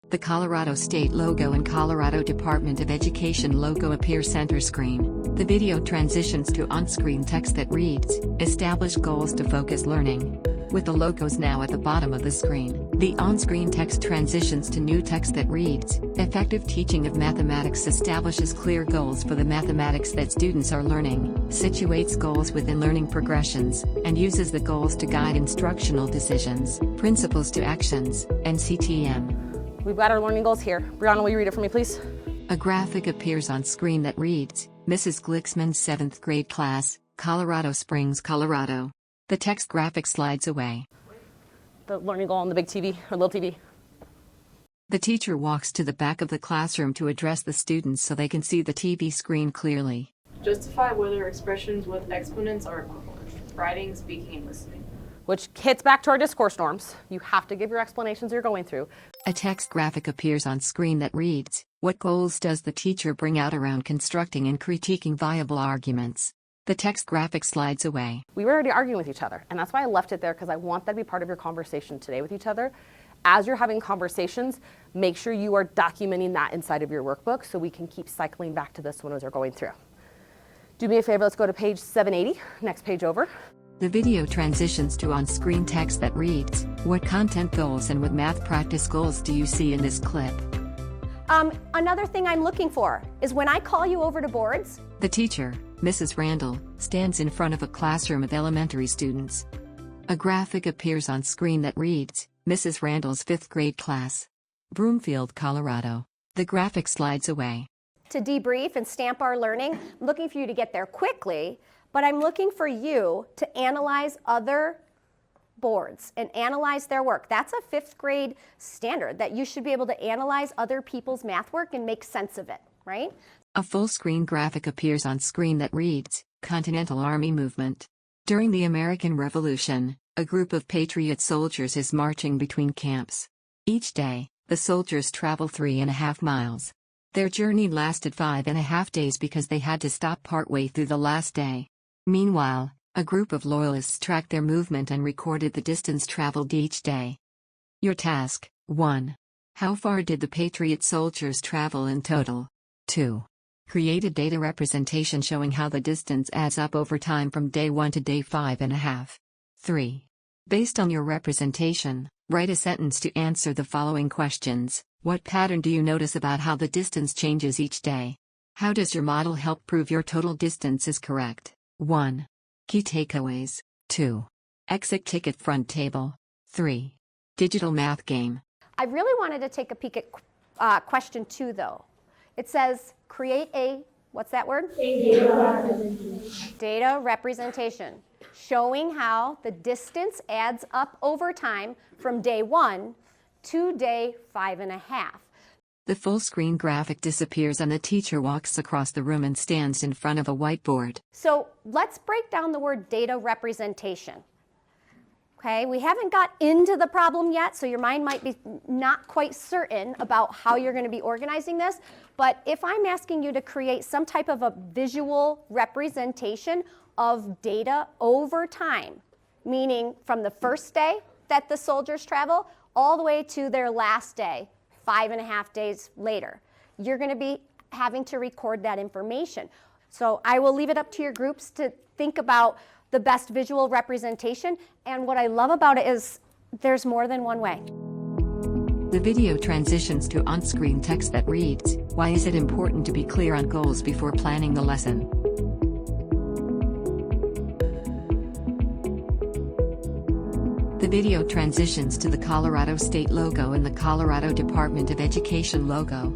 The Colorado State logo and Colorado Department of Education logo appear center screen. The video transitions to on-screen text that reads, "Establish goals to focus learning." With the logos now at the bottom of the screen, the on-screen text transitions to new text that reads, "Effective teaching of mathematics establishes clear goals for the mathematics that students are learning, situates goals within learning progressions, and uses the goals to guide instructional decisions, principles to actions, and CTM." We've got our learning goals here. Brianna, will you read it for me, please? A graphic appears on screen that reads, "Mrs. Glicksman's 7th grade class, Colorado Springs, Colorado." The text graphic slides away. The learning goal on the big TV, or little TV. The teacher walks to the back of the classroom to address the students so they can see the TV screen clearly. Justify whether expressions with exponents are equivalent. Writing, speaking, and listening. Which hits back to our discourse norms. You have to give your explanations you're going through. A text graphic appears on screen that reads, "What goals does the teacher bring out around constructing and critiquing viable arguments?" The text graphic slides away. We were already arguing with each other, and that's why I left it there, because I want that to be part of your conversation today with each other. As you're having conversations, make sure you are documenting that inside of your workbook so we can keep cycling back to this one as we're going through. Do me a favor, let's go to page 780, next page over. The video transitions to on-screen text that reads, "What content goals and what math practice goals do you see in this clip?" Another thing I'm looking for is when I call you over to boards. The teacher, Mrs. Randall, stands in front of a classroom of elementary students. A graphic appears on screen that reads, "Mrs. Randall's 5th grade class, Broomfield, Colorado." The graphic slides away. To debrief and stamp our learning. I'm looking for you to get there quickly, but I'm looking for you to analyze other boards and analyze their work. That's a 5th grade standard, that you should be able to analyze other people's math work and make sense of it, right? A full-screen graphic appears on screen that reads, "Continental Army Movement." During the American Revolution, a group of patriot soldiers is marching between camps. Each day, the soldiers travel 3.5 miles. Their journey lasted 5.5 days because they had to stop partway through the last day. Meanwhile, a group of loyalists tracked their movement and recorded the distance traveled each day. Your task: 1. How far did the patriot soldiers travel in total? 2. Create a data representation showing how the distance adds up over time from day 1 to day 5.5. 3. Based on your representation, write a sentence to answer the following questions. What pattern do you notice about how the distance changes each day? How does your model help prove your total distance is correct? 1. Key takeaways. 2. Exit ticket front table. 3. Digital math game. I really wanted to take a peek at question 2, though. It says, create a, what's that word? Data representation. Data representation, showing how the distance adds up over time from day 1 to day 5.5. The full-screen graphic disappears and the teacher walks across the room and stands in front of a whiteboard. So let's break down the word data representation. Okay, we haven't got into the problem yet, so your mind might be not quite certain about how you're going to be organizing this. But if I'm asking you to create some type of a visual representation of data over time, meaning from the first day that the soldiers travel all the way to their last day, 5.5 days later, you're going to be having to record that information. So I will leave it up to your groups to think about the best visual representation. And what I love about it is there's more than one way. The video transitions to on-screen text that reads, "Why is it important to be clear on goals before planning the lesson?" The video transitions to the Colorado State logo and the Colorado Department of Education logo.